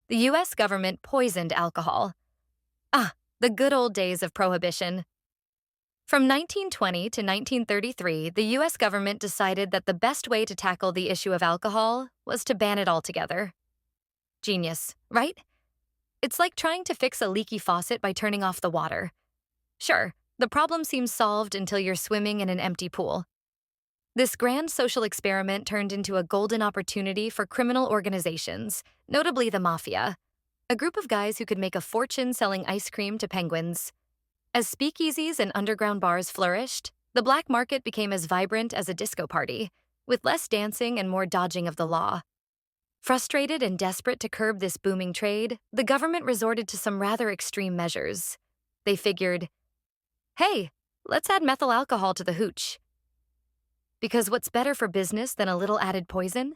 The US government poisoned alcohol. Ah, the good old days of prohibition. From 1920 to 1933, the US government decided that the best way to tackle the issue of alcohol was to ban it altogether. Genius, right? It's like trying to fix a leaky faucet by turning off the water. Sure, the problem seems solved until you're swimming in an empty pool. This grand social experiment turned into a golden opportunity for criminal organizations, notably the mafia, a group of guys who could make a fortune selling ice cream to penguins. As speakeasies and underground bars flourished, the black market became as vibrant as a disco party, with less dancing and more dodging of the law. Frustrated and desperate to curb this booming trade, the government resorted to some rather extreme measures. They figured, hey, let's add methyl alcohol to the hooch. Because what's better for business than a little added poison?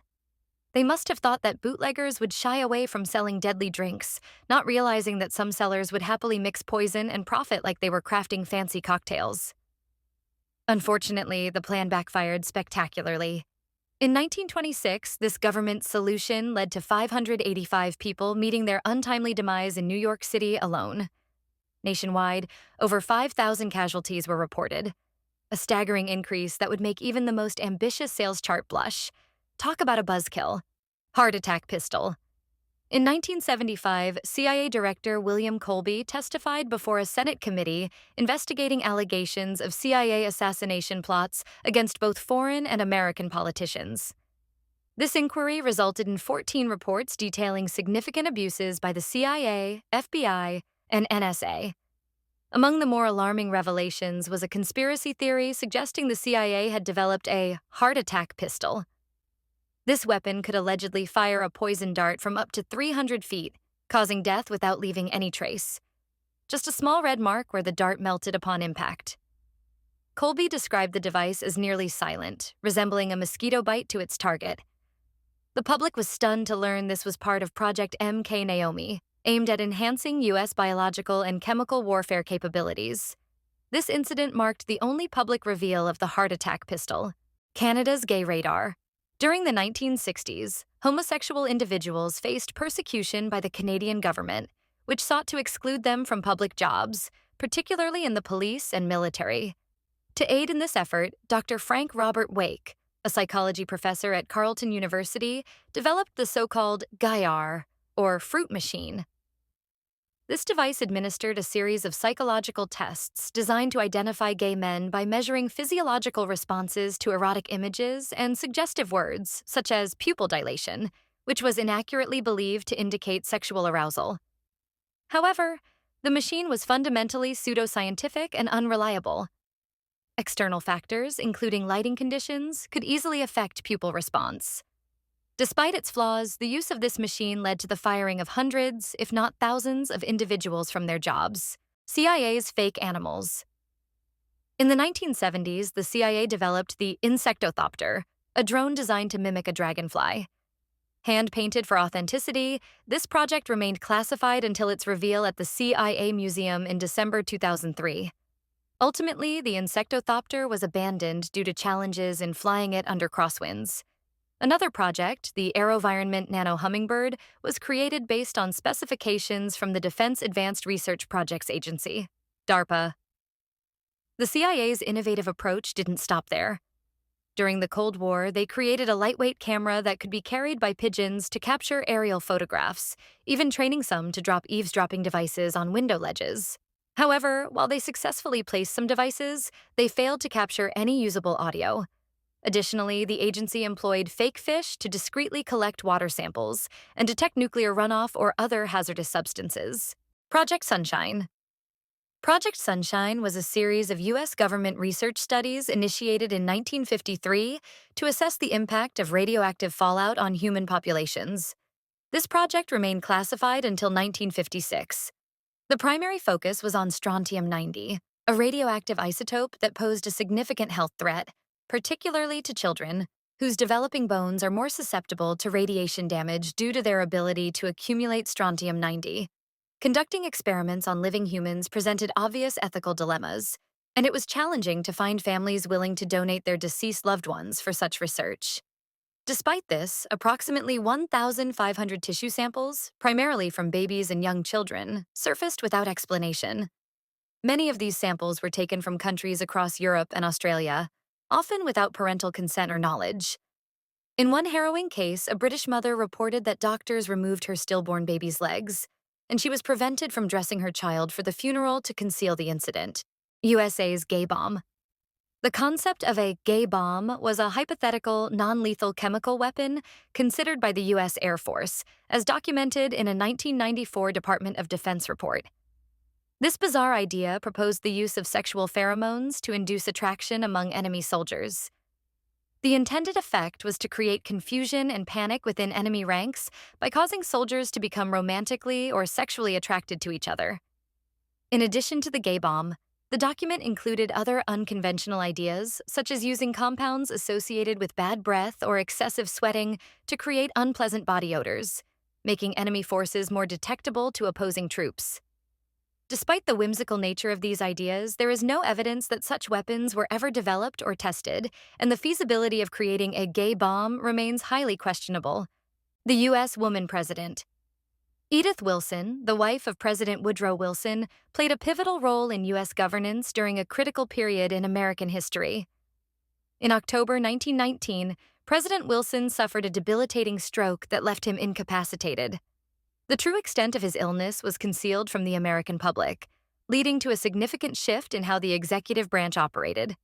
They must have thought that bootleggers would shy away from selling deadly drinks, not realizing that some sellers would happily mix poison and profit like they were crafting fancy cocktails. Unfortunately, the plan backfired spectacularly. In 1926, this government solution led to 585 people meeting their untimely demise in New York City alone. Nationwide, over 5,000 casualties were reported, a staggering increase that would make even the most ambitious sales chart blush. Talk about a buzzkill. Heart attack pistol. In 1975, CIA Director William Colby testified before a Senate committee investigating allegations of CIA assassination plots against both foreign and American politicians. This inquiry resulted in 14 reports detailing significant abuses by the CIA, FBI, and NSA. Among the more alarming revelations was a conspiracy theory suggesting the CIA had developed a heart attack pistol. This weapon could allegedly fire a poison dart from up to 300 feet, causing death without leaving any trace. Just a small red mark where the dart melted upon impact. Colby described the device as nearly silent, resembling a mosquito bite to its target. The public was stunned to learn this was part of Project MK Naomi, aimed at enhancing U.S. biological and chemical warfare capabilities. This incident marked the only public reveal of the heart attack pistol, Canada's gay radar. During the 1960s, homosexual individuals faced persecution by the Canadian government, which sought to exclude them from public jobs, particularly in the police and military. To aid in this effort, Dr. Frank Robert Wake, a psychology professor at Carleton University, developed the so-called GAIAR, or fruit machine. This device administered a series of psychological tests designed to identify gay men by measuring physiological responses to erotic images and suggestive words, such as pupil dilation, which was inaccurately believed to indicate sexual arousal. However, the machine was fundamentally pseudoscientific and unreliable. External factors, including lighting conditions, could easily affect pupil response. Despite its flaws, the use of this machine led to the firing of hundreds, if not thousands, of individuals from their jobs. CIA's fake animals. In the 1970s, the CIA developed the Insectothopter, a drone designed to mimic a dragonfly. Hand-painted for authenticity, this project remained classified until its reveal at the CIA Museum in December 2003. Ultimately, the Insectothopter was abandoned due to challenges in flying it under crosswinds. Another project, the AeroVironment Nano Hummingbird, was created based on specifications from the Defense Advanced Research Projects Agency, DARPA. The CIA's innovative approach didn't stop there. During the Cold War, they created a lightweight camera that could be carried by pigeons to capture aerial photographs, even training some to drop eavesdropping devices on window ledges. However, while they successfully placed some devices, they failed to capture any usable audio. Additionally, the agency employed fake fish to discreetly collect water samples and detect nuclear runoff or other hazardous substances. Project Sunshine. Project Sunshine was a series of U.S. government research studies initiated in 1953 to assess the impact of radioactive fallout on human populations. This project remained classified until 1956. The primary focus was on strontium-90, a radioactive isotope that posed a significant health threat, particularly to children, whose developing bones are more susceptible to radiation damage due to their ability to accumulate strontium-90. Conducting experiments on living humans presented obvious ethical dilemmas, and it was challenging to find families willing to donate their deceased loved ones for such research. Despite this, approximately 1,500 tissue samples, primarily from babies and young children, surfaced without explanation. Many of these samples were taken from countries across Europe and Australia, often without parental consent or knowledge. In one harrowing case, a British mother reported that doctors removed her stillborn baby's legs, and she was prevented from dressing her child for the funeral to conceal the incident. USA's gay bomb. The concept of a gay bomb was a hypothetical, non-lethal chemical weapon considered by the U.S. Air Force, as documented in a 1994 Department of Defense report. This bizarre idea proposed the use of sexual pheromones to induce attraction among enemy soldiers. The intended effect was to create confusion and panic within enemy ranks by causing soldiers to become romantically or sexually attracted to each other. In addition to the gay bomb, the document included other unconventional ideas, such as using compounds associated with bad breath or excessive sweating to create unpleasant body odors, making enemy forces more detectable to opposing troops. Despite the whimsical nature of these ideas, there is no evidence that such weapons were ever developed or tested, and the feasibility of creating a gay bomb remains highly questionable. The U.S. woman president. Edith Wilson, the wife of President Woodrow Wilson, played a pivotal role in U.S. governance during a critical period in American history. In October 1919, President Wilson suffered a debilitating stroke that left him incapacitated. The true extent of his illness was concealed from the American public, leading to a significant shift in how the executive branch operated.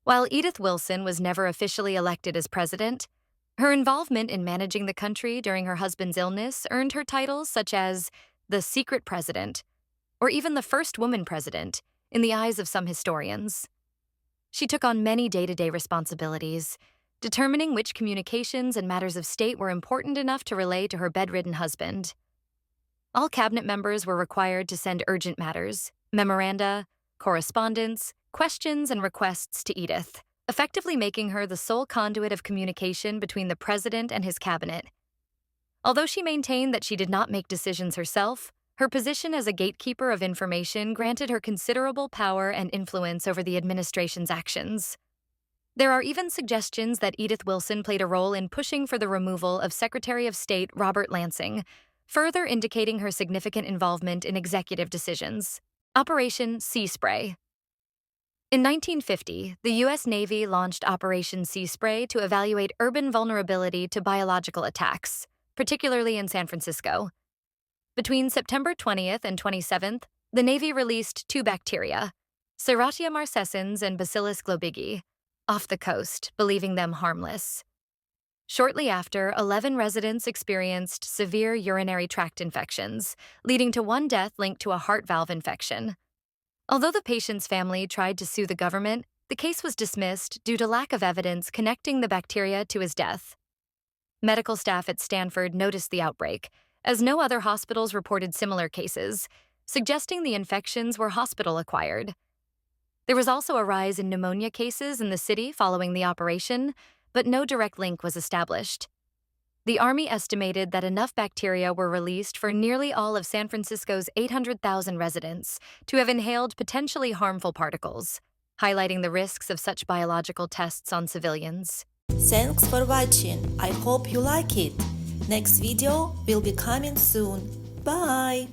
While Edith Wilson was never officially elected as president, her involvement in managing the country during her husband's illness earned her titles such as the Secret President, or even the First Woman President, in the eyes of some historians. She took on many day-to-day responsibilities, determining which communications and matters of state were important enough to relay to her bedridden husband. All cabinet members were required to send urgent matters, memoranda, correspondence, questions, and requests to Edith, effectively making her the sole conduit of communication between the president and his cabinet. Although she maintained that she did not make decisions herself, her position as a gatekeeper of information granted her considerable power and influence over the administration's actions. There are even suggestions that Edith Wilson played a role in pushing for the removal of Secretary of State Robert Lansing, further indicating her significant involvement in executive decisions. Operation Sea Spray. In 1950, the U.S. Navy launched Operation Sea Spray to evaluate urban vulnerability to biological attacks, particularly in San Francisco. Between September 20th and 27th, the Navy released 2 bacteria, Serratia marcescens and Bacillus globigii, off the coast, believing them harmless. Shortly after, 11 residents experienced severe urinary tract infections, leading to one death linked to a heart valve infection. Although the patient's family tried to sue the government, the case was dismissed due to lack of evidence connecting the bacteria to his death. Medical staff at Stanford noticed the outbreak, as no other hospitals reported similar cases, suggesting the infections were hospital-acquired. There was also a rise in pneumonia cases in the city following the operation, but no direct link was established. The Army estimated that enough bacteria were released for nearly all of San Francisco's 800,000 residents to have inhaled potentially harmful particles, highlighting the risks of such biological tests on civilians. Thanks for watching. I hope you like it. Next video will be coming soon. Bye!